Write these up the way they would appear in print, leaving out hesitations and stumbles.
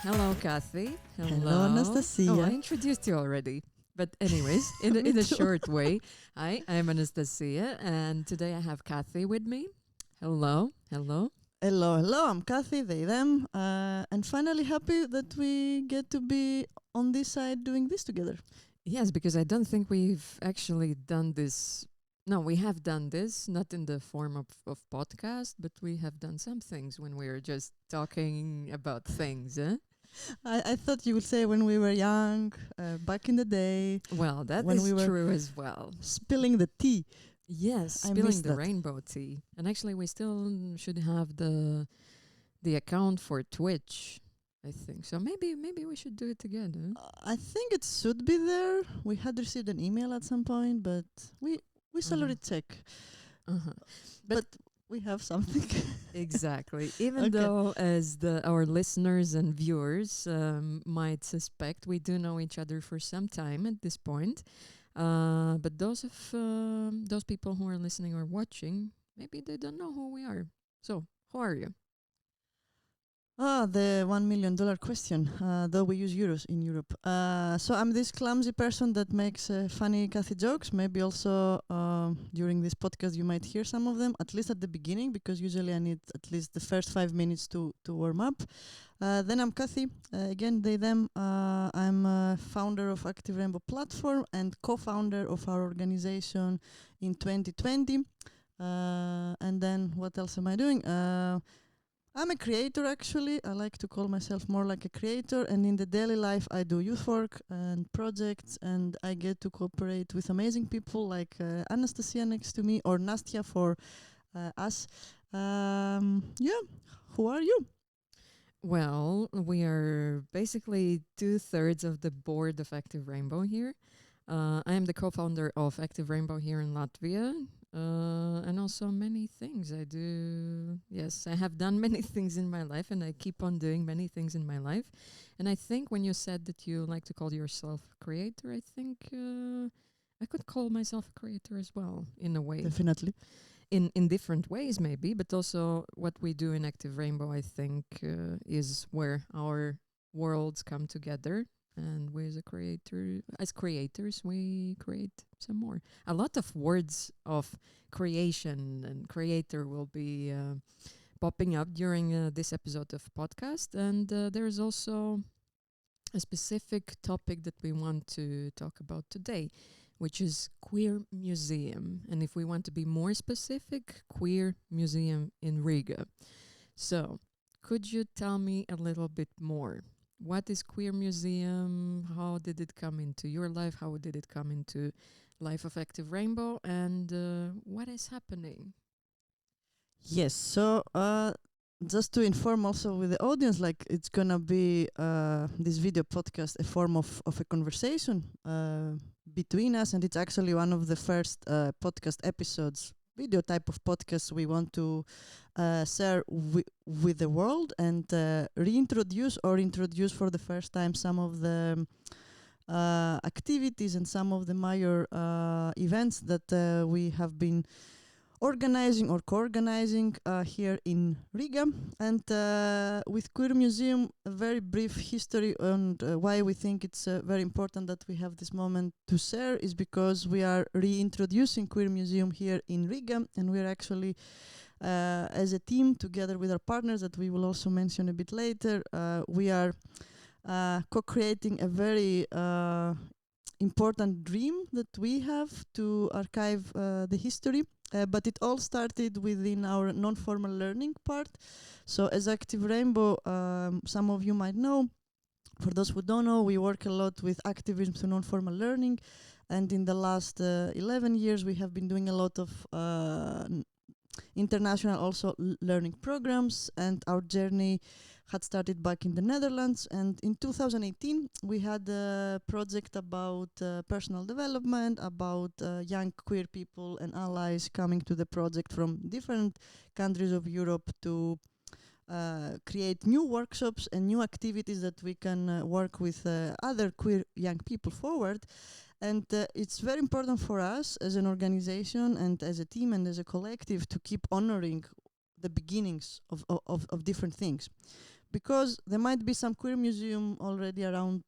Hello, Kathy. Hello, Anastasia. Oh, I introduced you already. But anyways, in a short way, hi, I'm Anastasia, and today I have Kathy with me. Hello. Hello, I'm Kathy, they, them, and finally happy that we get to be on this side doing this together. Yes, because I don't think we've actually done this. No, we have done this, not in the form of podcast, but we have done some things when we were just talking about things. I thought you would say when we were young, back in the day. Well, that when is we were true as well. Spilling the tea. Yes, I spilling missed the that. rainbow tea. And actually, we still should have the account for Twitch, I think. So maybe we should do it together. I think it should be there. We had received an email at some point, but we shall already check. But we have something. Exactly. Even Okay. though, as our listeners and viewers might suspect, we do know each other for some time at this point. But those people who are listening or watching, maybe they don't know who we are. So, who are you? The $1 million question, though we use euros in Europe. So I'm this clumsy person that makes funny Kathy jokes. Maybe also during this podcast you might hear some of them, at least at the beginning, because usually I need at least the first 5 minutes to warm up. Then I'm Kathy, again, they, them. I'm founder of Active Rainbow Platform and co-founder of our organization in 2020. And then what else am I doing? I'm a creator, actually. I like to call myself more like a creator, and in the daily life I do youth work and projects, and I get to cooperate with amazing people like Anastasia next to me, or Nastya for us. Yeah, who are you? Well, we are basically 2/3 of the board of Active Rainbow here. I am the co-founder of Active Rainbow here in Latvia, and also many things I do. Yes, I have done many things in my life, and I keep on doing many things in my life. And I think when you said that you like to call yourself a creator, I think I could call myself a creator as well, in a way. Definitely. In different ways, maybe, but also what we do in Active Rainbow, I think, is where our worlds come together. And we as creators, we create some more. A lot of words of creation and creator will be popping up during this episode of podcast. And there's also a specific topic that we want to talk about today, which is Queer Museum. And if we want to be more specific, Queer Museum in Riga. So, could you tell me a little bit more? What is Queer Museum? How did it come into your life? How did it come into life of Active Rainbow? And what is happening? Yes, so just to inform also with the audience, like it's gonna be this video podcast a form of a conversation between us, and it's actually one of the first podcast episodes, video type of podcasts we want to share with the world, and reintroduce or introduce for the first time some of the activities and some of the major events that we have been organizing or co-organizing here in Riga. And with Queer Museum, a very brief history on why we think it's very important that we have this moment to share is because we are reintroducing Queer Museum here in Riga, and we are actually as a team together with our partners that we will also mention a bit later, we are co-creating a very important dream that we have to archive the history. But it all started within our non-formal learning part. So as Active Rainbow, some of you might know, for those who don't know, we work a lot with activism to non-formal learning. And in the last 11 years, we have been doing a lot of international also learning programs, and our journey had started back in the Netherlands. And in 2018 we had a project about personal development, about young queer people and allies coming to the project from different countries of Europe to create new workshops and new activities that we can work with other queer young people forward. And it's very important for us as an organization and as a team and as a collective to keep honoring the beginnings of different things. because there might be some queer museum already around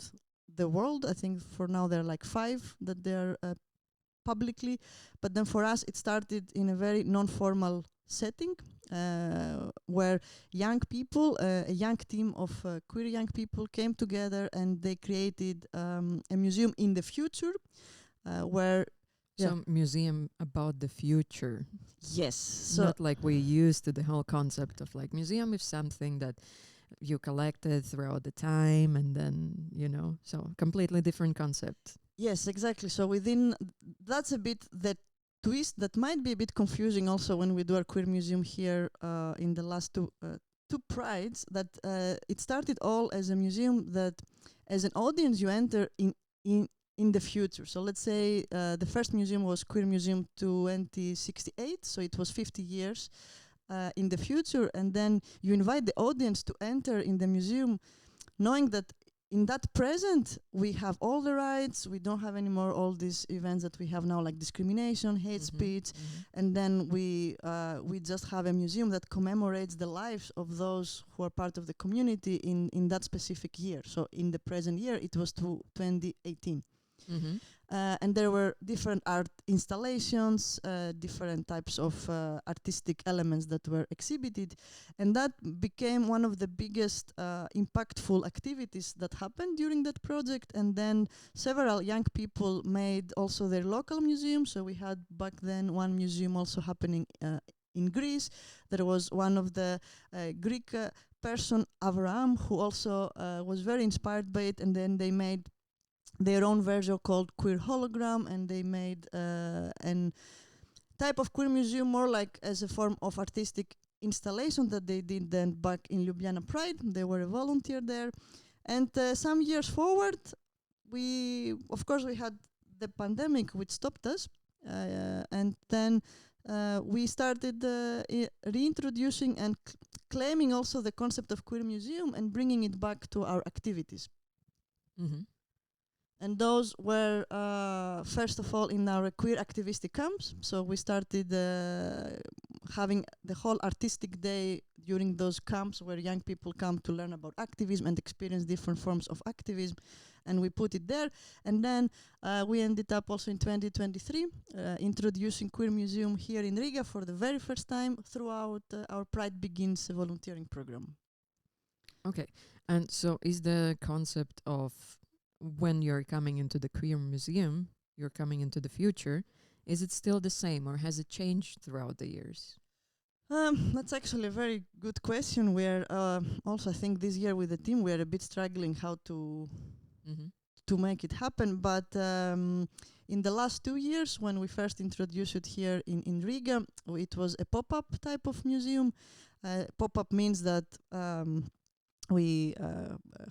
the world. I think for now there are like 5 that they are publicly, but then for us it started in a very non-formal setting where young people, a young team of queer young people came together and they created a museum in the future where So museum about the future. yes, so Not like we used to the whole concept of like museum is something that you collected throughout the time and then, so completely different concept. yes, exactly. So within that's a bit the twist that might be a bit confusing also when we do our queer museum here in the last two prides, that it started all as a museum that as an audience you enter in the future. So let's say the first museum was Queer Museum 2068, so it was 50 years in the future, and then you invite the audience to enter in the museum knowing that in that present we have all the rights, we don't have anymore all these events that we have now, like discrimination, hate speech, and then we just have a museum that commemorates the lives of those who are part of the community in that specific year. So in the present year it was 2018. And there were different art installations, different types of artistic elements that were exhibited, and that became one of the biggest impactful activities that happened during that project. And then several young people made also their local museum. So we had back then one museum also happening in Greece. There was one of the Greek person, Avram, who also was very inspired by it, and then they made their own version called Queer Hologram, and they made an type of queer museum more like as a form of artistic installation that they did then back in Ljubljana Pride. They were a volunteer there. And some years forward, of course we had the pandemic which stopped us, and then we started reintroducing and claiming also the concept of queer museum and bringing it back to our activities. And those were, first of all, in our queer activistic camps. So we started having the whole artistic day during those camps where young people come to learn about activism and experience different forms of activism. And we put it there. And then we ended up also in 2023 introducing Queer Museum here in Riga for the very first time throughout our Pride Begins volunteering program. Okay. And so is the concept of when you're coming into the Queer Museum, you're coming into the future, is it still the same or has it changed throughout the years? That's actually a very good question. We're also, I think this year with the team, we're a bit struggling how to make it happen. But in the last 2 years, when we first introduced it here in Riga, it was a pop-up type of museum. Pop-up means that we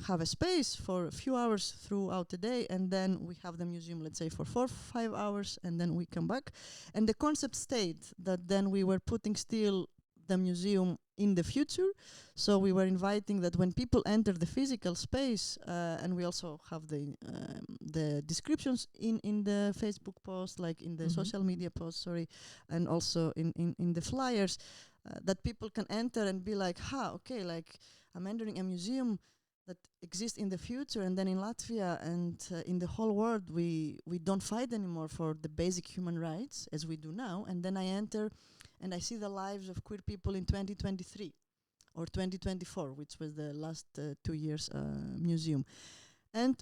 have a space for a few hours throughout the day, and then we have the museum, let's say, for 4 or 5 hours, and then we come back. And the concept stayed that then we were putting still the museum in the future. So we were inviting that when people enter the physical space, and we also have the descriptions in the Facebook post, like in the social media post, and also in the flyers, that people can enter and be like, okay, like I'm entering a museum that exists in the future, and then in Latvia and in the whole world we don't fight anymore for the basic human rights as we do now. And then I enter and I see the lives of queer people in 2023 or 2024, which was the last 2 years museum. And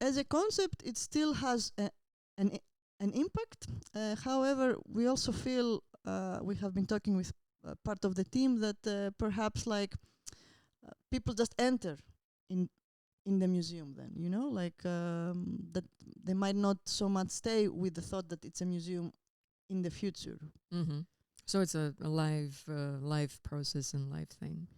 as a concept, it still has an impact. However, we also feel, we have been talking with part of the team, that perhaps like people just enter in the museum then, that they might not so much stay with the thought that it's a museum in the future. So it's a live process and live thing.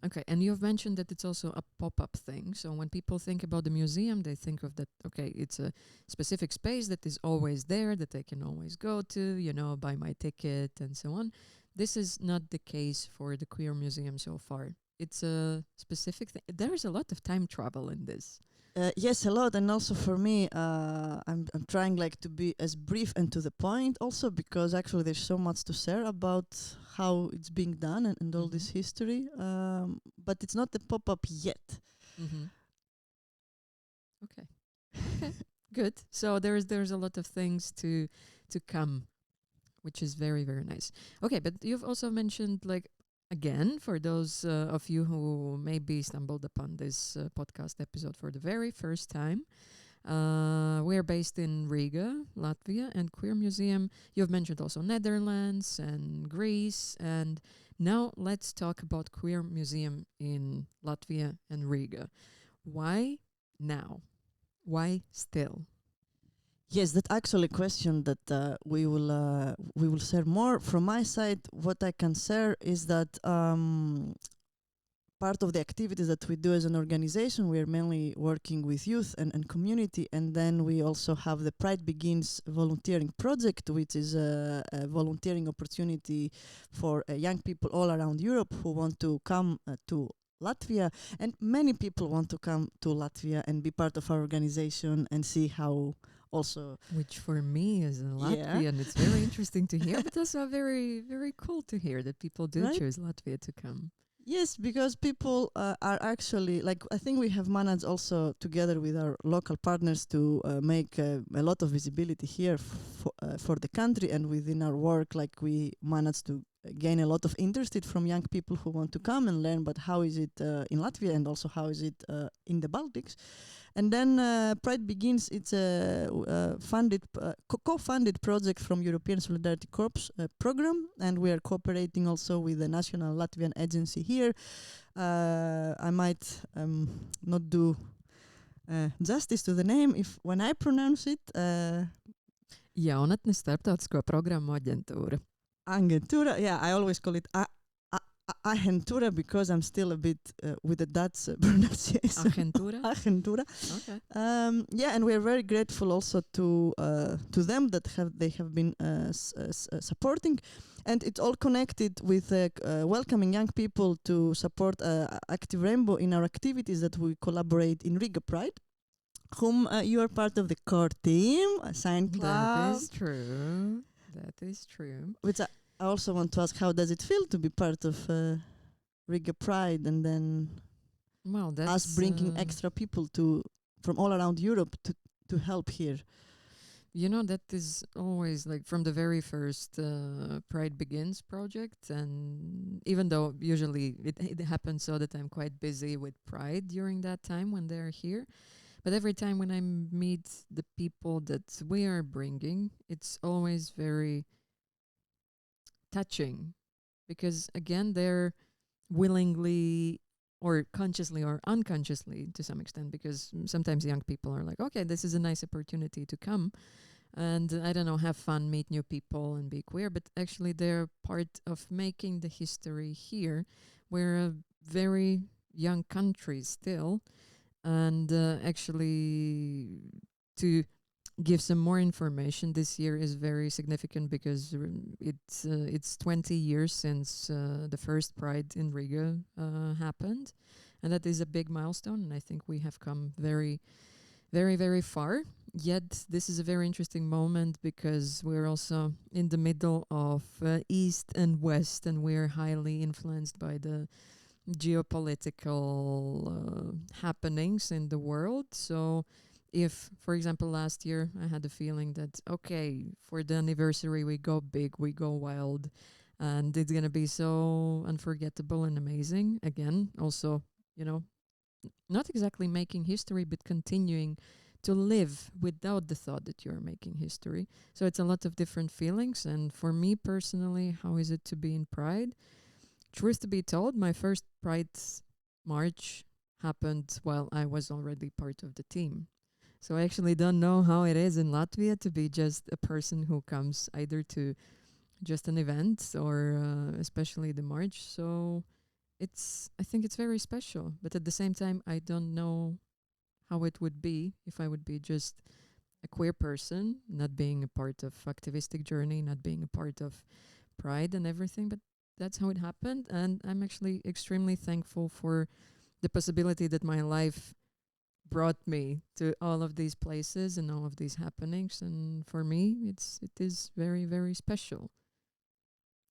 Okay, and you've mentioned that it's also a pop-up thing. So when people think about the museum, they think of that, okay, it's a specific space that is always there, that they can always go to, buy my ticket and so on. This is not the case for the Queer Museum so far. It's a specific thing. There is a lot of time travel in this. Yes, a lot, and also for me, I'm trying like to be as brief and to the point, also because actually there's so much to share about how it's being done and all this history. But it's not the pop up yet. Okay. Okay. Good. So there's a lot of things to come, which is very, very nice. Okay, but you've also mentioned, like, again, for those of you who maybe stumbled upon this podcast episode for the very first time, we're based in Riga, Latvia, and Queer Museum. You've mentioned also Netherlands and Greece, and now let's talk about Queer Museum in Latvia and Riga. Why now? Why still? Yes, that's actually a question that we will share more. From my side, what I can share is that part of the activities that we do as an organization, we are mainly working with youth and community, and then we also have the Pride Begins Volunteering project, which is a volunteering opportunity for young people all around Europe who want to come to Latvia, and many people want to come to Latvia and be part of our organization and see how also. Which for me as a Yeah. Latvian, it's very interesting to hear, but also very, very cool to hear that people do Right? choose Latvia to come. Yes, because people are actually like, I think we have managed also together with our local partners to make a lot of visibility here for the country, and within our work, like we managed to gain a lot of interest from young people who want to come and learn. But how is it in Latvia, and also how is it in the Baltics? And then Pride Begins. It's a co-funded project from European Solidarity Corps program, and we are cooperating also with the national Latvian agency here. I might not do justice to the name if when I pronounce it. Jaunatnes starptautisko programmu aģentūra. Agentura. Yeah, I always call it Agentura because I'm still a bit with the Dutch pronunciation. Agentura? Agentura. Okay. Yeah, and we're very grateful also to them that they have been supporting, and it's all connected with welcoming young people to support Active Rainbow in our activities that we collaborate in Riga Pride, whom you are part of the core team, Sign Club. That is true. That is true. Which I also want to ask, how does it feel to be part of Riga Pride, and then Well, that's us bringing extra people from all around Europe to help here? You know, that is always like from the very first Pride Begins project. And even though usually it happens so that I'm quite busy with Pride during that time when they're here. But every time when I meet the people that we are bringing, it's always very touching. Because again, they're willingly or consciously or unconsciously to some extent, because sometimes young people are like, okay, this is a nice opportunity to come and I don't know, have fun, meet new people and be queer, but actually they're part of making the history here. We're a very young country still, and actually to give some more information, this year is very significant because it's 20 years since the first Pride in Riga happened, and that is a big milestone, and I think we have come very, very, very far. Yet this is a very interesting moment because we're also in the middle of East and West, and we're highly influenced by the geopolitical happenings in the world. So if, for example, last year I had the feeling that, okay, for the anniversary we go big, we go wild, and it's going to be so unforgettable and amazing. Again, also, you know, not exactly making history, but continuing to live without the thought that you're making history. So it's a lot of different feelings. And for me personally, how is it to be in Pride? Truth to be told, my first Pride March happened while I was already part of the team. So I actually don't know how it is in Latvia to be just a person who comes either to just an event or especially the march. So I think it's very special. But at the same time, I don't know how it would be if I would be just a queer person, not being a part of activistic journey, not being a part of Pride and everything. But that's how it happened. And I'm actually extremely thankful for the possibility that my life brought me to all of these places and all of these happenings. And for me, it is very, very special.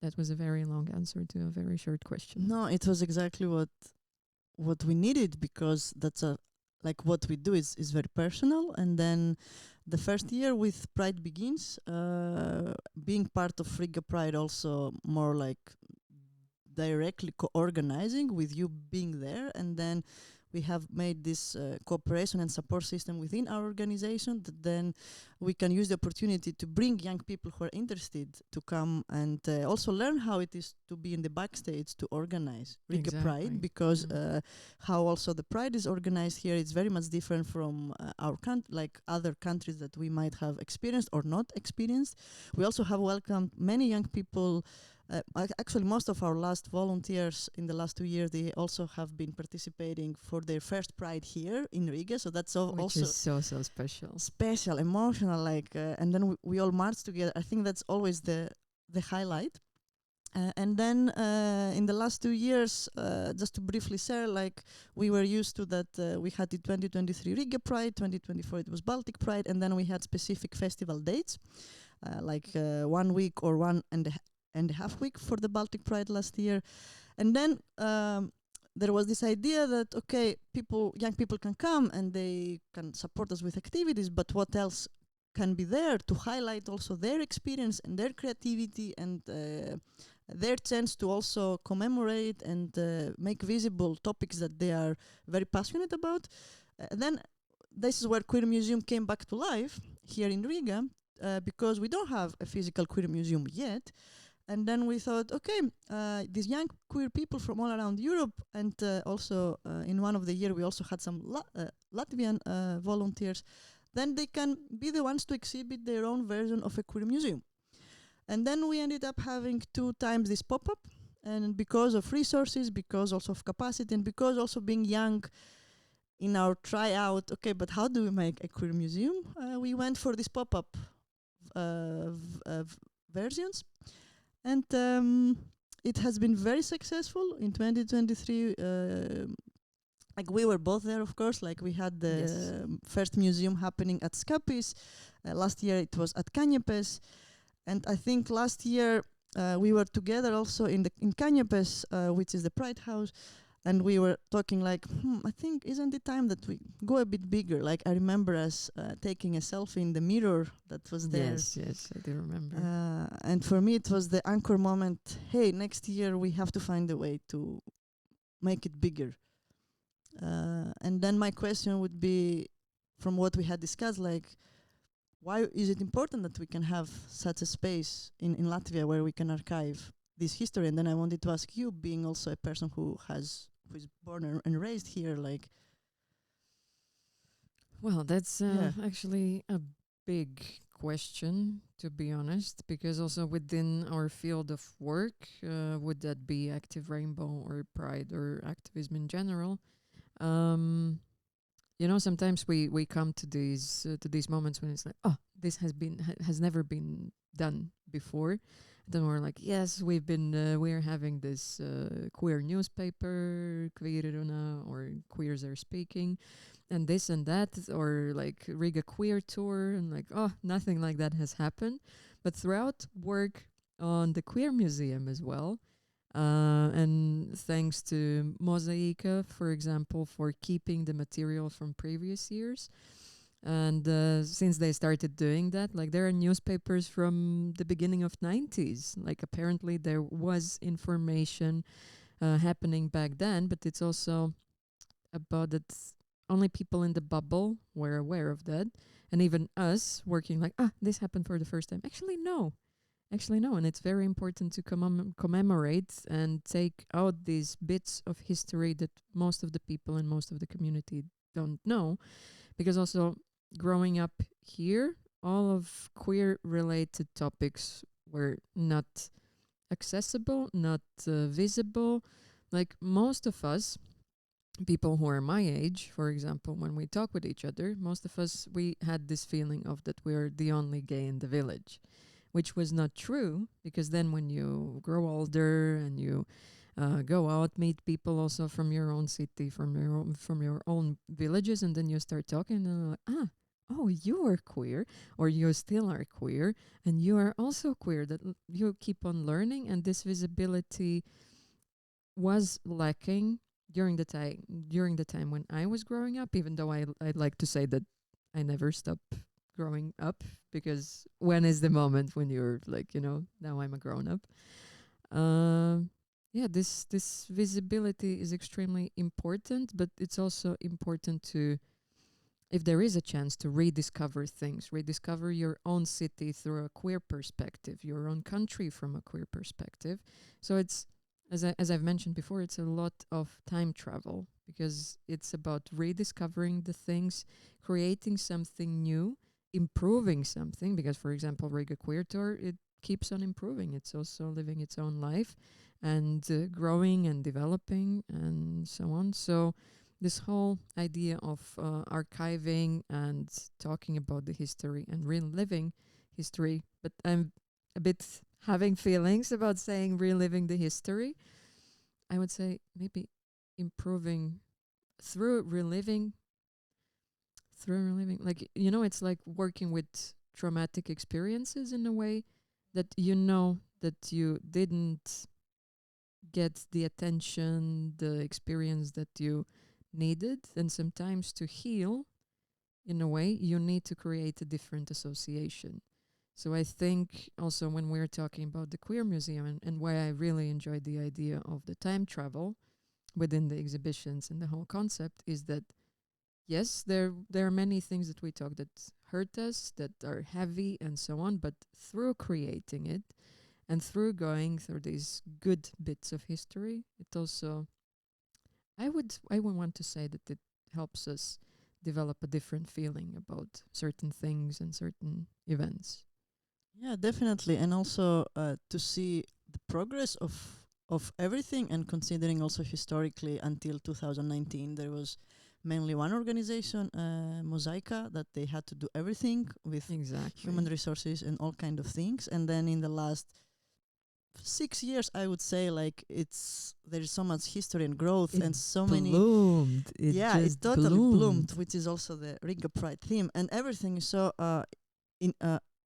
That was a very long answer to a very short question. No, it was exactly what we needed, because that's a like what we do is very personal. And then the first year with Pride Begins, being part of Riga Pride, also more like directly co-organizing with you being there, and then we have made this cooperation and support system within our organization, that then we can use the opportunity to bring young people who are interested to come and also learn how it is to be in the backstage to organize Riga Pride, because how also the Pride is organized here is very much different from our like other countries that we might have experienced or not experienced. We also have welcomed many young people. Actually, most of our last volunteers in the last 2 years, they also have been participating for their first Pride here in Riga. So that's Which also is so special. Special, emotional, like, and then we all march together. I think that's always the highlight. And then in the last 2 years, just to briefly share, like we were used to that we had the 2023 Riga Pride, 2024 it was Baltic Pride, and then we had specific festival dates, like 1 week or 1.5 week for the Baltic Pride last year. And then there was this idea that, okay, young people can come and they can support us with activities, but what else can be there to highlight also their experience and their creativity and their chance to also commemorate and make visible topics that they are very passionate about. Then this is where Queer Museum came back to life here in Riga, because we don't have a physical Queer Museum yet. And then we thought, okay, these young queer people from all around Europe, and also in one of the year we also had some Latvian volunteers, then they can be the ones to exhibit their own version of a queer museum. And then we ended up having 2 times this pop-up, and because of resources, because also of capacity, and because also being young in our tryout, okay, but how do we make a queer museum? We went for this pop-up versions. And it has been very successful in 2023. Like we were both there, of course. Like we had the first museum happening at Skapis. Last year it was at Kanepes, and I think last year we were together also in Kanepes, which is the Pride House, and we were talking like, I think isn't it time that we go a bit bigger? Like I remember us taking a selfie in the mirror that was there. Yes, I do remember. And for me it was the anchor moment. Hey, next year we have to find a way to make it bigger. And then my question would be, from what we had discussed, like, why is it important that we can have such a space in Latvia where we can archive this history? And then I wanted to ask you, being also a person who is born and raised here, like. Well, that's actually a big question, to be honest, because also within our field of work, would that be Active Rainbow or Pride or activism in general? Sometimes we come to these moments when it's like, oh, this has never been done before. Then we're like, yes, we're having this queer newspaper, Queeruna, or Queers Are Speaking, and this and that, or like Riga Queer Tour, and like, oh, nothing like that has happened. But throughout work on the Queer Museum as well, and thanks to Mozaika, for example, for keeping the material from previous years. And since they started doing that, like there are newspapers from the beginning of 90s. Like apparently there was information happening back then, but it's also about that only people in the bubble were aware of that. And even us working like, this happened for the first time. Actually, no. And it's very important to commemorate and take out these bits of history that most of the people and most of the community don't know. Because also growing up here, all of queer-related topics were not accessible, not visible. Like most of us, people who are my age, for example, when we talk with each other, most of us, we had this feeling of that we're the only gay in the village. Which was not true, because then when you grow older and you go out, meet people also from your own city, from your own villages, and then you start talking, and like, oh, you are queer, or you still are queer, and you are also queer. That you keep on learning, and this visibility was lacking during the time when I was growing up. Even though I'd like to say that I never stopped growing up, because when is the moment when you're like, now I'm a grown up. Yeah, this visibility is extremely important, but it's also important to, if there is a chance, to rediscover things, rediscover your own city through a queer perspective, your own country from a queer perspective. So it's, as I've mentioned before, it's a lot of time travel, because it's about rediscovering the things, creating something new, improving something. Because, for example, Riga Queer Tour, it keeps on improving. It's also living its own life and growing and developing and so on. So this whole idea of archiving and talking about the history and reliving history, but I'm a bit having feelings about saying reliving the history. I would say maybe improving through reliving, like, it's like working with traumatic experiences in a way that that you didn't get the attention, the experience that you needed. And sometimes to heal, in a way, you need to create a different association. So I think also when we're talking about the Queer Museum, and why I really enjoyed the idea of the time travel within the exhibitions and the whole concept, is that yes, there are many things that we talk that hurt us, that are heavy and so on, but through creating it and through going through these good bits of history, it also, I would want to say that it helps us develop a different feeling about certain things and certain events. Yeah, definitely, and also to see the progress of everything, and considering also historically until 2019 there was mainly one organization, Mozaika, that they had to do everything with Exactly. human resources and all kind of things, and then in the last 6 years I would say, like, there's so much history and growth It and so many. bloomed. It Yeah, it just totally bloomed, bloomed. which is also the Riga Pride theme, and everything is so in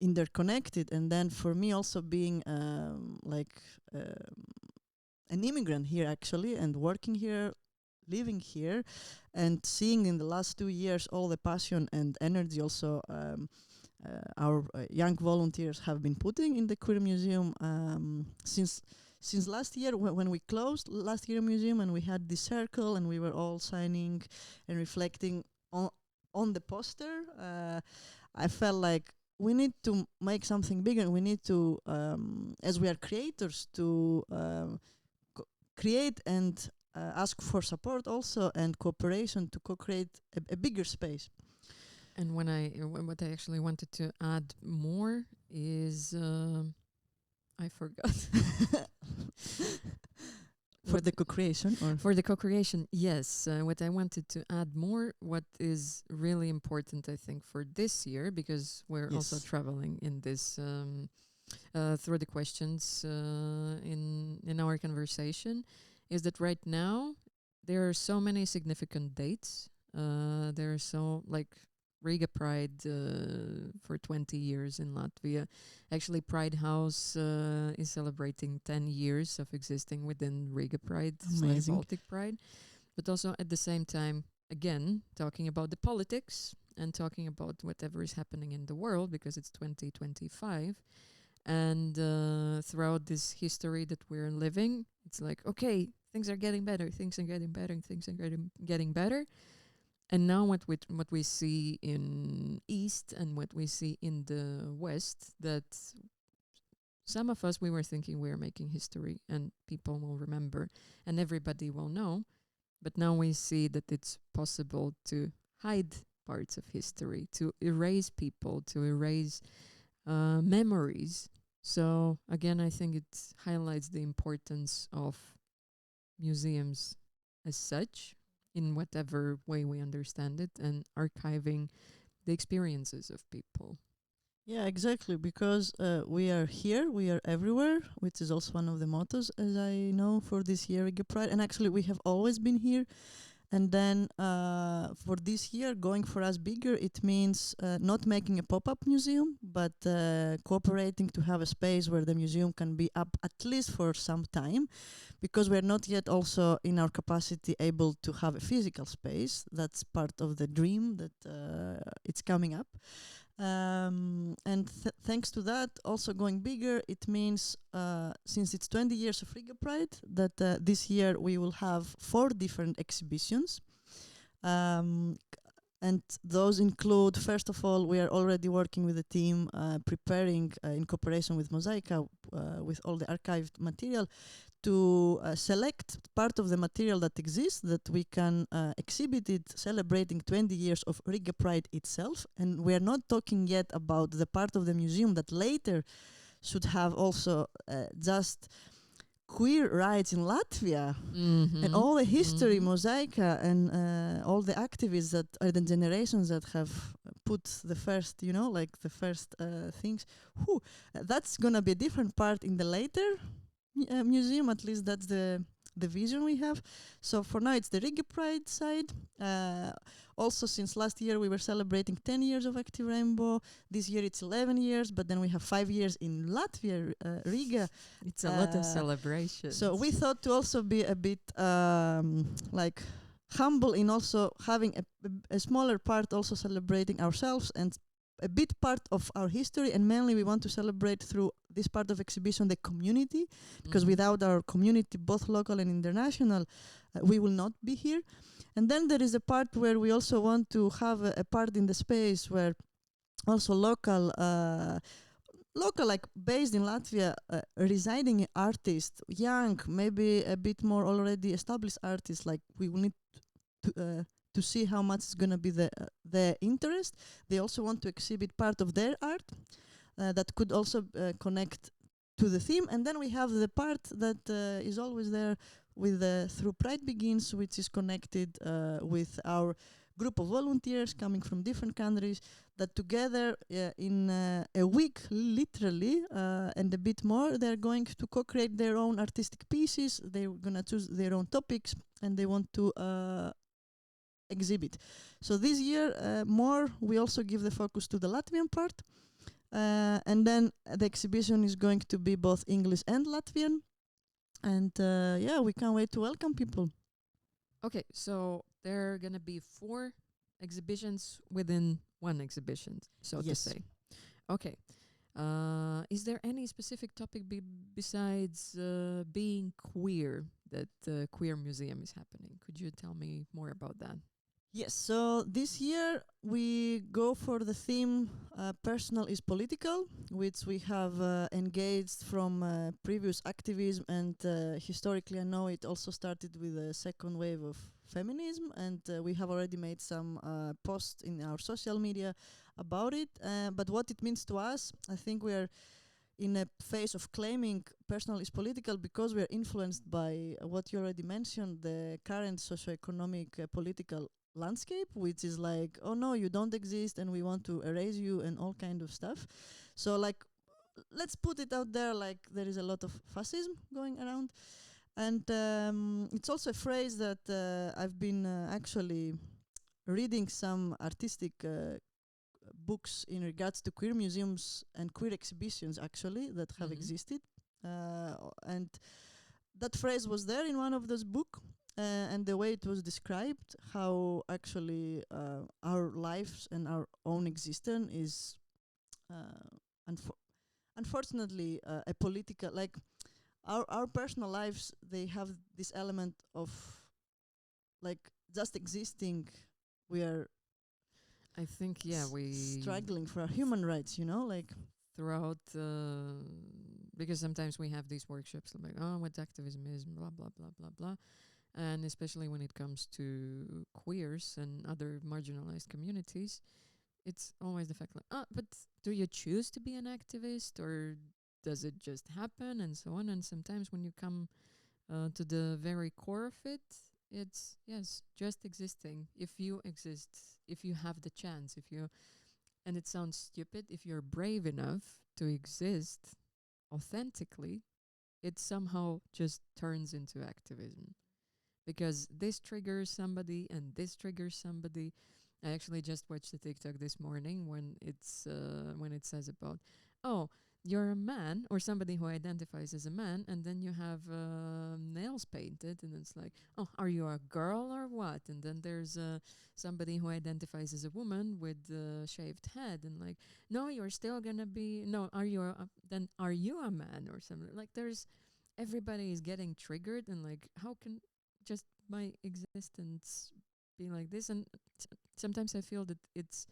interconnected. And then for me also being an immigrant here actually, and working here, living here, and seeing in the last 2 years all the passion and energy also our young volunteers have been putting in the Queer Museum since last year, when we closed last year museum, and we had this circle and we were all signing and reflecting on the poster. I felt like we need to make something bigger. We need to, as we are creators, to create and ask for support also, and cooperation to co-create a bigger space. And what I actually wanted to add more is, I forgot. For the co-creation, or For the co-creation, yes. What I wanted to add more, what is really important, I think, for this year, because we're also yes, traveling in this through the questions in our conversation, is that right now there are so many significant dates. There are so, like, Riga Pride for 20 years in Latvia. Actually, Pride House is celebrating 10 years of existing within Riga Pride / amazing. Baltic Pride. But also at the same time, again, talking about the politics and talking about whatever is happening in the world, because it's 2025. And throughout this history that we're living, it's like, okay, things are getting better, things are getting better, things are getting better. And now what we see in East and what we see in the West, that some of us, we were thinking we were making history and people will remember and everybody will know. But now we see that it's possible to hide parts of history, to erase people, to erase memories. So again, I think it highlights the importance of museums as such, in whatever way we understand it, and archiving the experiences of people. Yeah, exactly. Because we are here, we are everywhere, which is also one of the mottos, as I know, for this year Riga Pride. And actually, we have always been here. And then for this year, going for us bigger, it means not making a pop-up museum, but cooperating to have a space where the museum can be up at least for some time, because we're not yet also in our capacity able to have a physical space. That's part of the dream that it's coming up. And thanks to that, also going bigger, it means since it's 20 years of Riga Pride, that this year we will have 4 different exhibitions. Um, and those include, first of all, we are already working with the team, preparing in cooperation with Mozaika, with all the archived material, to select part of the material that exists that we can exhibit it celebrating 20 years of Riga Pride itself. And we are not talking yet about the part of the museum that later should have also just queer rights in Latvia and all the history, Mozaika, and all the activists that are the generations that have put the first, like the first things. That's gonna be a different part in the later museum. At least that's the vision we have. So for now, it's the Riga Pride side. Also, since last year we were celebrating 10 years of Active Rainbow. This year it's 11 years, but then we have 5 years in Latvia, Riga. It's a lot of celebrations. So we thought to also be a bit like humble in also having a smaller part, also celebrating ourselves and a bit part of our history. And mainly we want to celebrate through this part of exhibition the community, because without our community, both local and international, we will not be here. And then there is a part where we also want to have a part in the space where also local, like based in Latvia, residing artists, young, maybe a bit more already established artists, like we will need to see how much is going to be the interest. They also want to exhibit part of their art that could also connect to the theme. And then we have the part that is always there with through Pride Begins, which is connected with our group of volunteers coming from different countries that together in a week, literally, and a bit more, they're going to co-create their own artistic pieces. They're going to choose their own topics and they want to exhibit. So this year, more, we also give the focus to the Latvian part. And then the exhibition is going to be both English and Latvian. And yeah, we can't wait to welcome people. Okay, so there are going to be 4 exhibitions within one exhibition, so to say. Okay. Is there any specific topic besides being queer that the Queer Museum is happening? Could you tell me more about that? Yes, so this year we go for the theme Personal is Political, which we have engaged from previous activism, and historically I know it also started with a second wave of feminism, and we have already made some posts in our social media about it. But what it means to us, I think we are in a phase of claiming personal is political because we are influenced by what you already mentioned, the current socioeconomic political landscape, which is like, oh no, you don't exist and we want to erase you and all kind of stuff. So like, let's put it out there, like there is a lot of fascism going around. And it's also a phrase that I've been actually reading some artistic books in regards to queer museums and queer exhibitions actually that have existed. And that phrase was there in one of those books. And the way it was described, how actually our lives and our own existence is unfortunately a political, like our personal lives, they have this element of like just existing. We are, I think, we struggling for our human rights, like throughout, because sometimes we have these workshops like, oh, what activism is, blah, blah, blah, blah, blah. And especially when it comes to queers and other marginalized communities, it's always the fact like, but do you choose to be an activist or does it just happen and so on? And sometimes when you come to the very core of it, it's, yes, just existing. If you exist, if you have the chance, if you and it sounds stupid, if you're brave enough to exist authentically, it somehow just turns into activism, because this triggers somebody and this triggers somebody. I actually just watched a TikTok this morning when it says about, oh, you're a man or somebody who identifies as a man, and then you have nails painted, and it's like, oh, are you a girl or what? And then there's somebody who identifies as a woman with a shaved head, and like, no, you're still gonna be no. Then are you a man or something? Like, there's everybody is getting triggered, and like, how can just my existence be like this? And sometimes I feel that it's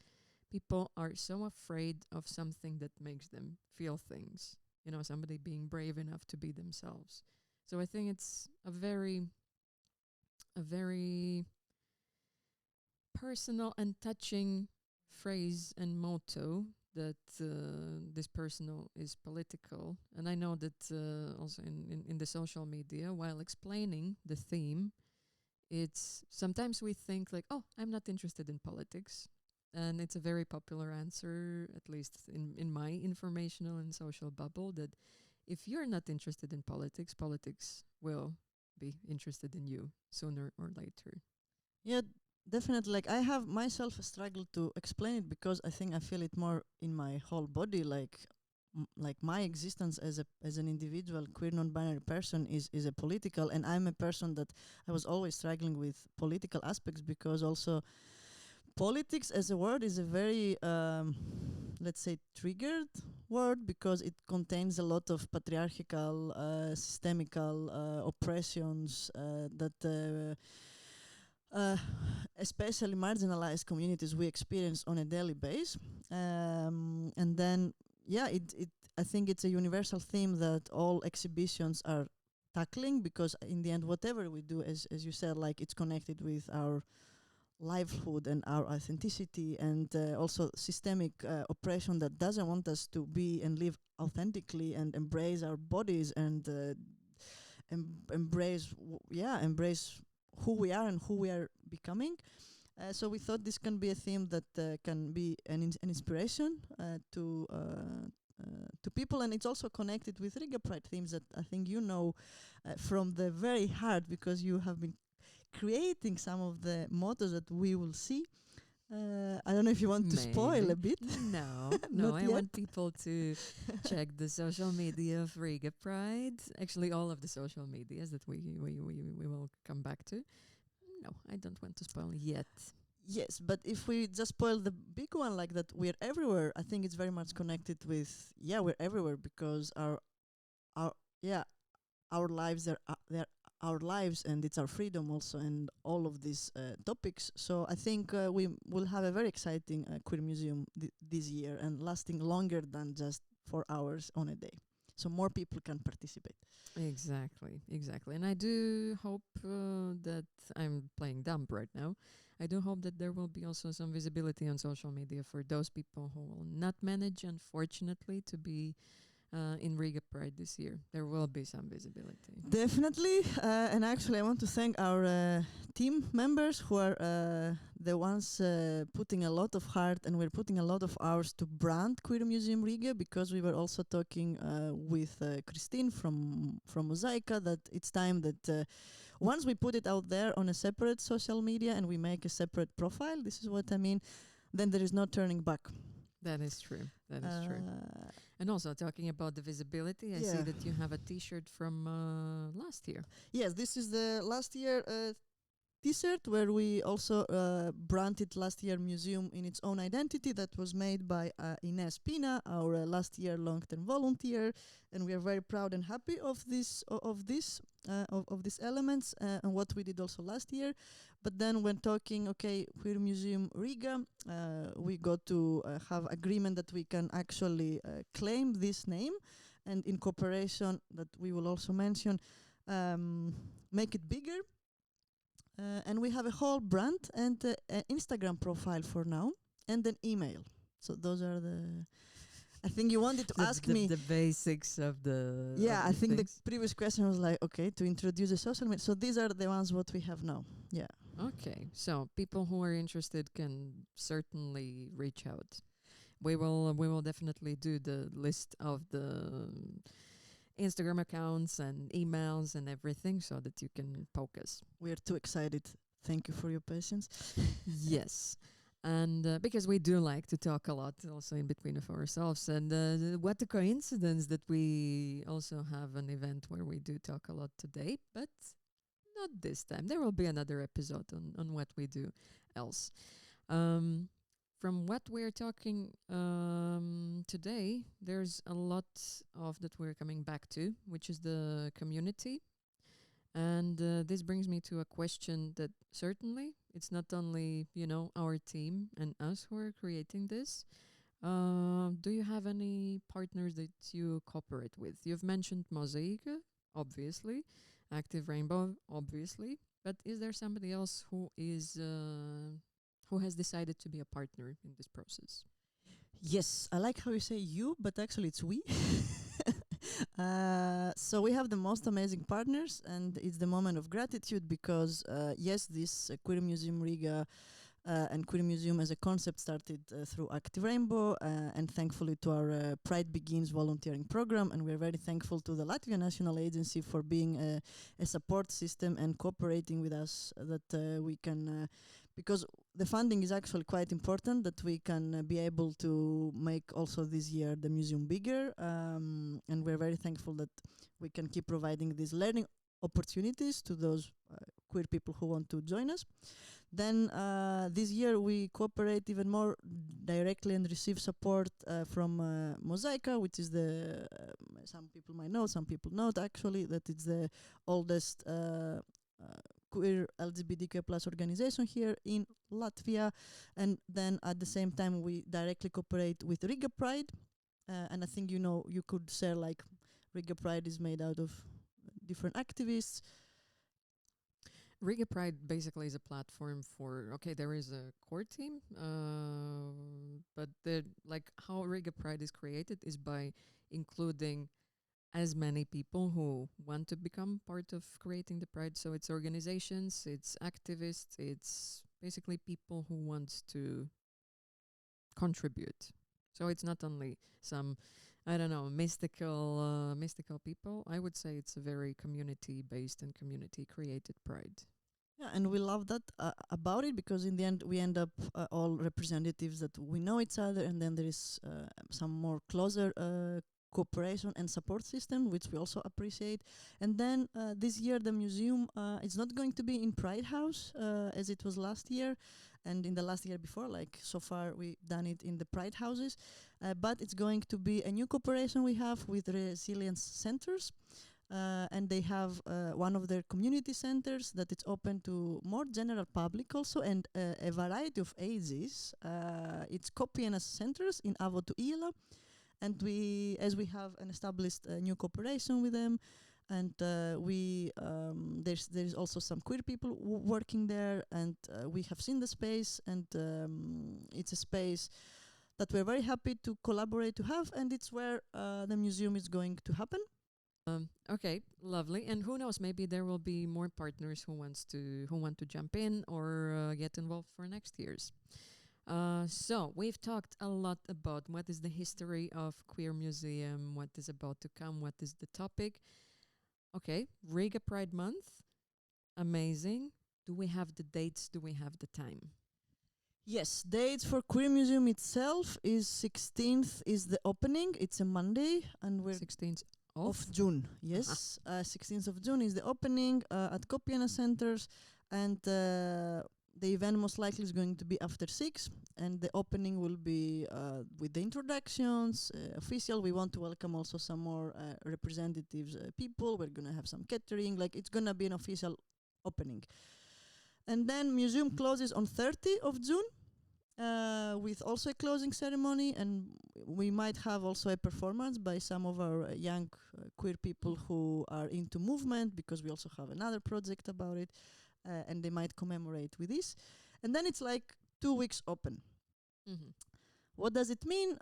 people are so afraid of something that makes them feel things. Somebody being brave enough to be themselves. So I think it's a very personal and touching phrase and motto that this personal is political. And I know that also in the social media, while explaining the theme, it's sometimes we think like, oh, I'm not interested in politics. And it's a very popular answer, at least in my informational and social bubble, that if you're not interested in politics, politics will be interested in you sooner or later. Yeah, definitely. Like I have myself a struggle to explain it because I think I feel it more in my whole body. Like my existence as an individual queer non-binary person is a political, and I'm a person that I was always struggling with political aspects because also politics as a word is a very let's say triggered word because it contains a lot of patriarchal systemical oppressions that especially marginalized communities we experience on a daily basis. And then, yeah, I think it's a universal theme that all exhibitions are tackling because in the end, whatever we do, as you said, like it's connected with our livelihood and our authenticity and also systemic oppression that doesn't want us to be and live authentically and embrace our bodies and embrace who we are and who we are becoming. So we thought this can be a theme that can be an inspiration to people, and it's also connected with Riga Pride themes that I think from the very heart because you have been creating some of the mottos that we will see. I don't know if you want to spoil a bit. No, no, I want people to check the social media of Riga Pride. Actually, all of the social medias that we will come back to. No, I don't want to spoil yet. Yes, but if we just spoil the big one like that, we're everywhere. I think it's very much connected with we're everywhere because our yeah our lives they're our lives and it's our freedom also and all of these topics. So I think we will have a very exciting queer museum this year and lasting longer than just 4 hours on a day. So more people can participate. Exactly. And I do hope that I'm playing dumb right now. I do hope that there will be also some visibility on social media for those people who will not manage, unfortunately, to be in Riga Pride this year. There will be some visibility. Definitely. And actually, I want to thank our team members who are the ones putting a lot of heart and we're putting a lot of hours to brand Queer Museum Riga because we were also talking with Christine from Mozaika that it's time that once we put it out there on a separate social media and we make a separate profile, this is what I mean, then there is no turning back. That is true. And also talking about the visibility, I see that you have a T-shirt from last year. Yes, this is the last year T-shirt where we also branded last year museum in its own identity that was made by Ines Pina, our last year long-term volunteer, and we are very proud and happy of these elements and what we did also last year. But then when talking, Queer Museum Riga, we got to have agreement that we can actually claim this name, and in cooperation that we will also mention, make it bigger. And we have a whole brand and an Instagram profile for now, and an email. So those are the. I think you wanted to ask me the basics of the. Yeah, of I think things. the previous question was like, to introduce the social media. So these are the ones what we have now. Yeah. Okay, so people who are interested can certainly reach out. we will definitely do the list of the Instagram accounts and emails and everything so that you can poke us. We are too excited. Thank you for your patience. Yes. And because we do like to talk a lot also in between of ourselves. And what a coincidence that we also have an event where we do talk a lot today, but not this time. There will be another episode on what we do else. Um, from what we're talking today, there's a lot of that we're coming back to, which is the community. And this brings me to a question that certainly it's not only, our team and us who are creating this. Do you have any partners that you cooperate with? You've mentioned Mozaika, obviously, Active Rainbow, obviously, but is there somebody else who has decided to be a partner in this process? Yes, I like how you say you, but actually it's we. So we have the most amazing partners, and it's the moment of gratitude because, yes, this Queer Museum Riga and Queer Museum as a concept started through Active Rainbow and thankfully to our Pride Begins volunteering program. And we're very thankful to the Latvian National Agency for being a support system and cooperating with us that we can, because the funding is actually quite important, that we can be able to make also this year the museum bigger. And we're very thankful that we can keep providing these learning opportunities to those queer people who want to join us. Then this year we cooperate even more directly and receive support from Mozaika, which is the, some people might know, some people not actually, that it's the oldest queer LGBTQ plus organization here in Latvia. And then at the same time we directly cooperate with Riga Pride. And I think you could share like Riga Pride is made out of different activists. Riga Pride basically is a platform for, okay, there is a core team, but like how Riga Pride is created is by including as many people who want to become part of creating the Pride. So it's organizations, it's activists, it's basically people who want to contribute. So it's not only some, I don't know, mystical people. I would say it's a very community-based and community-created Pride. Yeah, and we love that about it because in the end we end up all representatives that we know each other, and then there is some more closer cooperation and support system, which we also appreciate. And then this year the museum is not going to be in Pride House as it was last year, and in the last year before, like so far we've done it in the Pride houses, but it's going to be a new cooperation we have with Resilience Centers. And they have one of their community centers that it's open to more general public also, and a variety of ages. It's Kopienas Centers in Avo to Iela, and as we have an established new cooperation with them, and there's also some queer people working there, and we have seen the space, and it's a space that we're very happy to collaborate to have, and it's where the museum is going to happen. Okay, lovely. And who knows? Maybe there will be more partners who want to jump in or get involved for next year's. So we've talked a lot about what is the history of Queer Museum, what is about to come, what is the topic. Okay, Riga Pride Month, amazing. Do we have the dates? Do we have the time? Yes, dates for Queer Museum itself is 16th is the opening. It's a Monday, and we're 16th of June. Yes, 16th of June is the opening at Kopienas Centers, and the event most likely is going to be after 6, and the opening will be with the introductions, official. We want to welcome also some more representatives, people. We're going to have some catering, like it's going to be an official opening. And then museum closes on 30th of June with also a closing ceremony, and we might have also a performance by some of our young queer people who are into movement, because we also have another project about it, and they might commemorate with this. And then it's like 2 weeks open. Mm-hmm. What does it mean?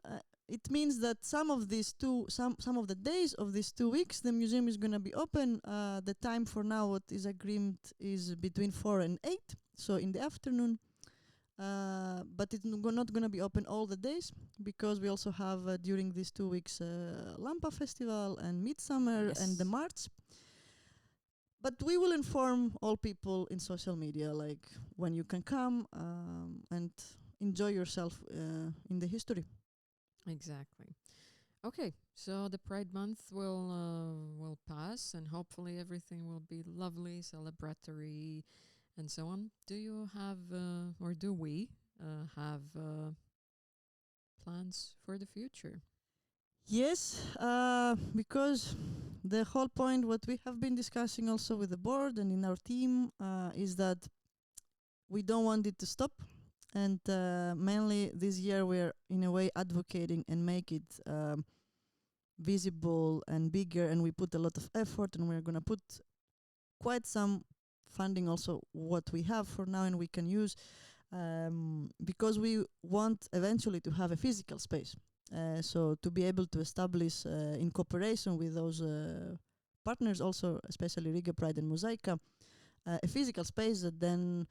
It means that some of the days of these 2 weeks, the museum is going to be open. The time for now, what is agreed is between 4 and 8, so in the afternoon. but it's not going to be open all the days because we also have during these 2 weeks Lampa Festival and Midsummer and the Yes. March. But we will inform all people in social media, like when you can come and enjoy yourself in the history. Exactly. Okay, so the Pride Month will pass, and hopefully everything will be lovely, celebratory, and so on. Do you have, or do we have plans for the future? Yes, because the whole point, what we have been discussing also with the board and in our team, is that we don't want it to stop. And mainly this year, we're in a way advocating and make it visible and bigger. And we put a lot of effort, and we're going to put quite some funding also what we have for now and we can use because we want eventually to have a physical space. So to be able to establish in cooperation with those partners also, especially Riga Pride and Mozaika, a physical space that then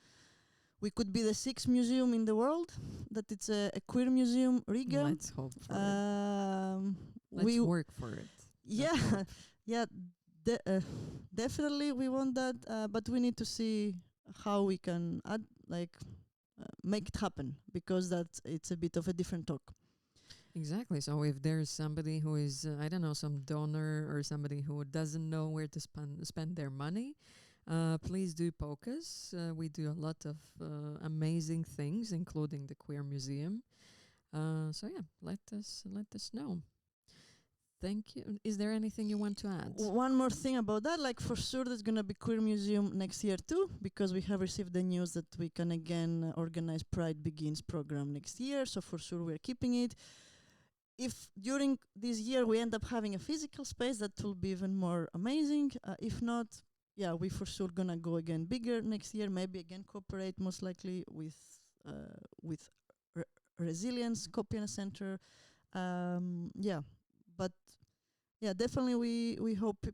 we could be the sixth museum in the world, that it's a queer museum, Riga. Let's hope for it. We Let's work for it. yeah, Let's hope. yeah, definitely we want that, but we need to see how we can add, like, make it happen because it's a bit of a different talk. Exactly. So if there's somebody who is, I don't know, some donor or somebody who doesn't know where to spend their money, please do poke us. We do a lot of amazing things, including the Queer Museum. So yeah, let us know. Thank you. Is there anything you want to add? One more thing about that, like for sure there's gonna be Queer Museum next year too, because we have received the news that we can again organize Pride Begins program next year. So for sure we're keeping it. If during this year we end up having a physical space, that will be even more amazing. If not, yeah, we for sure gonna go again bigger next year. Maybe again cooperate most likely with Resilience Kopiana Center. Yeah, but yeah, definitely we hope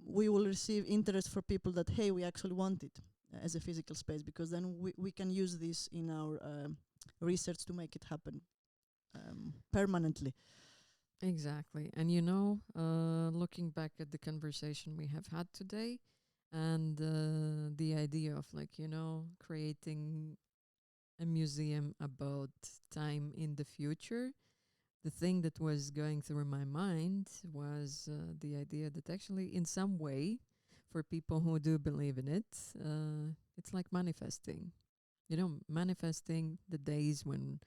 we will receive interest for people that hey, we actually want it as a physical space, because then we can use this in our research to make it happen permanently. Exactly. And looking back at the conversation we have had today and the idea of creating a museum about time in the future, the thing that was going through my mind was the idea that actually in some way, for people who do believe in it, it's like manifesting. Manifesting the days when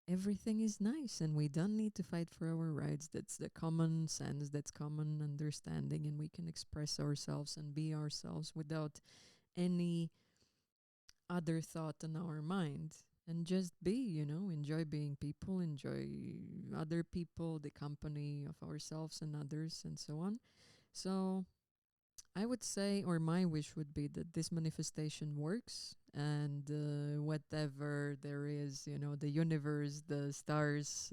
everything is nice and we don't need to fight for our rights. That's the common sense, that's common understanding, and we can express ourselves and be ourselves without any other thought in our mind, and just enjoy being people, enjoy other people, the company of ourselves and others, and so on. So I would say, or my wish would be that this manifestation works, and whatever there is, the universe, the stars,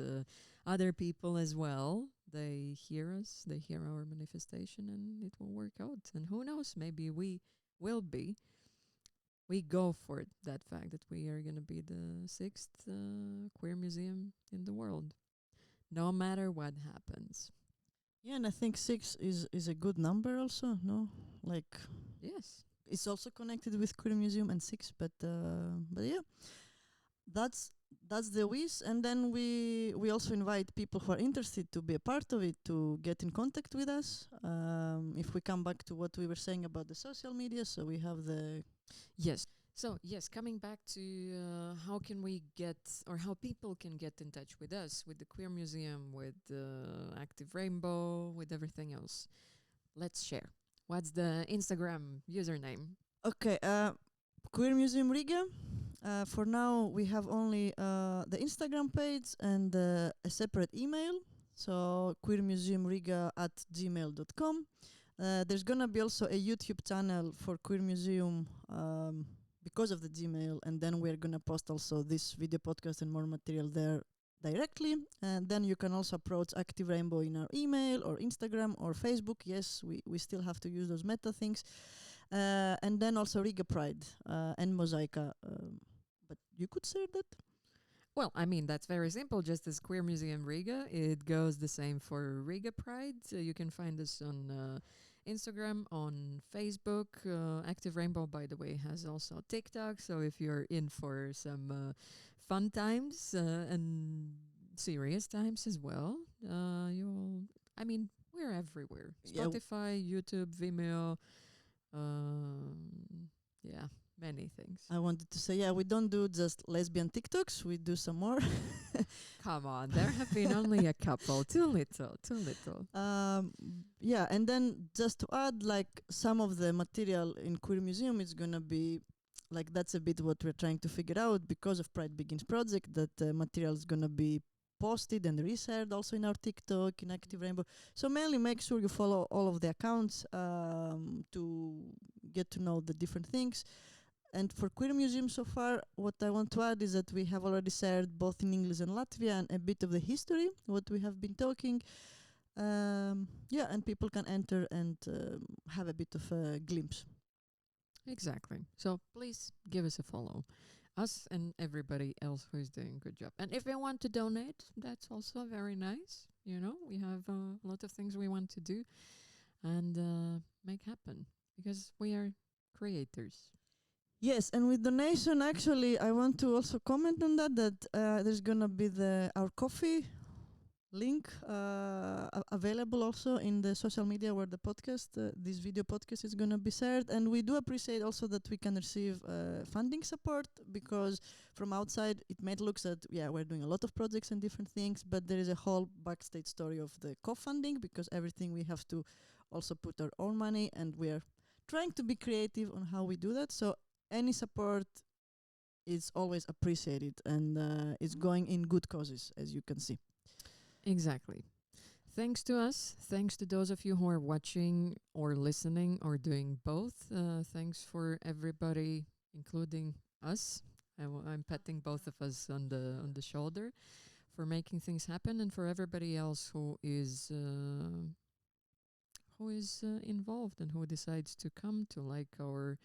other people as well, they hear us, they hear our manifestation, and it will work out. And who knows, maybe will be. We go for it, that fact that we are going to be the sixth queer museum in the world, no matter what happens. Yeah, and I think six is a good number also. No, like Yes. it's also connected with Queer Museum and six, but yeah, that's that's the wish. And then we also invite people who are interested to be a part of it to get in contact with us. If we come back to what we were saying about the social media, so we have the Yes. So, yes, coming back to how can we get, or how people can get in touch with us, with the Queer Museum, with Active Rainbow, with everything else. Let's share. What's the Instagram username? okay, Queer Museum Riga. For now, we have only the Instagram page and a separate email. So queermuseumriga@gmail.com. There's gonna be also a YouTube channel for Queer Museum because of the Gmail, and then we're gonna post also this video podcast and more material there directly. And then you can also approach Active Rainbow in our email or Instagram or Facebook. Yes, we still have to use those meta things. And then also Riga Pride and Mozaika. you could share that. Well, I mean, that's very simple. Just as Queer Museum Riga, it goes the same for Riga Pride. You can find us on Instagram, on Facebook. Active Rainbow, by the way, has also TikTok. So if you're in for some fun times and serious times as well, I mean, we're everywhere. Yeah, Spotify, YouTube, Vimeo. Yeah, many things. I wanted to say, yeah, we don't do just lesbian TikToks. We do some more. Come on, there have been only a couple. Too little, too little. Yeah, and then just to add, like some of the material in Queer Museum is gonna be like that's a bit what we're trying to figure out because of Pride Begins project. That material is gonna be posted and reshared also in our TikTok in Active Rainbow. So mainly make sure you follow all of the accounts to get to know the different things. And for Queer Museum so far, what I want to add is that we have already shared both in English and Latvian a bit of the history, what we have been talking. Yeah, and people can enter and have a bit of a glimpse. Exactly. So please give us a follow. Us and everybody else who is doing a good job. And if you want to donate, that's also very nice. You know, we have a lot of things we want to do and make happen because we are creators. Yes, and with donation, actually, I want to also comment on that there's gonna be our coffee link available also in the social media where the podcast, this video podcast is gonna be shared. And we do appreciate also that we can receive funding support because from outside it might look that, yeah, we're doing a lot of projects and different things, but there is a whole backstage story of the co-funding because everything we have to also put our own money and we are trying to be creative on how we do that. So any support is always appreciated and is going in good causes, as you can see. Exactly. Thanks to us. Thanks to those of you who are watching or listening or doing both. Thanks for everybody, including us. I'm patting both of us on the shoulder for making things happen, and for everybody else who is involved and who decides to come to like our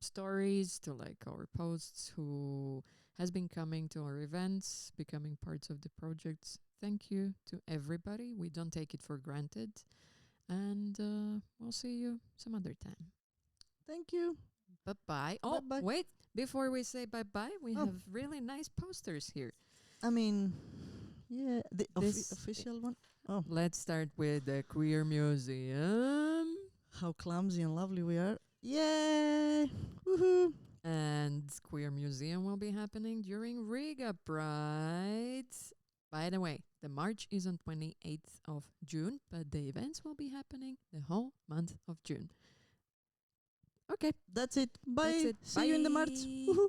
stories, to like our posts, who has been coming to our events, becoming parts of the projects. Thank you to everybody. We don't take it for granted. And we'll see you some other time. Thank you. Bye-bye. Oh, Bye-bye. wait. Before we say bye-bye, we Oh. have really nice posters here. I mean, yeah, the This- official one. Oh, Let's start with the Queer Museum. how clumsy and lovely we are. Yay! Woohoo! And Queer Museum will be happening during Riga Pride. By the way, the march is on 28th of June, but the events will be happening the whole month of June. Okay, That's it. Bye. that's it. See you in the March. Bye. Woohoo!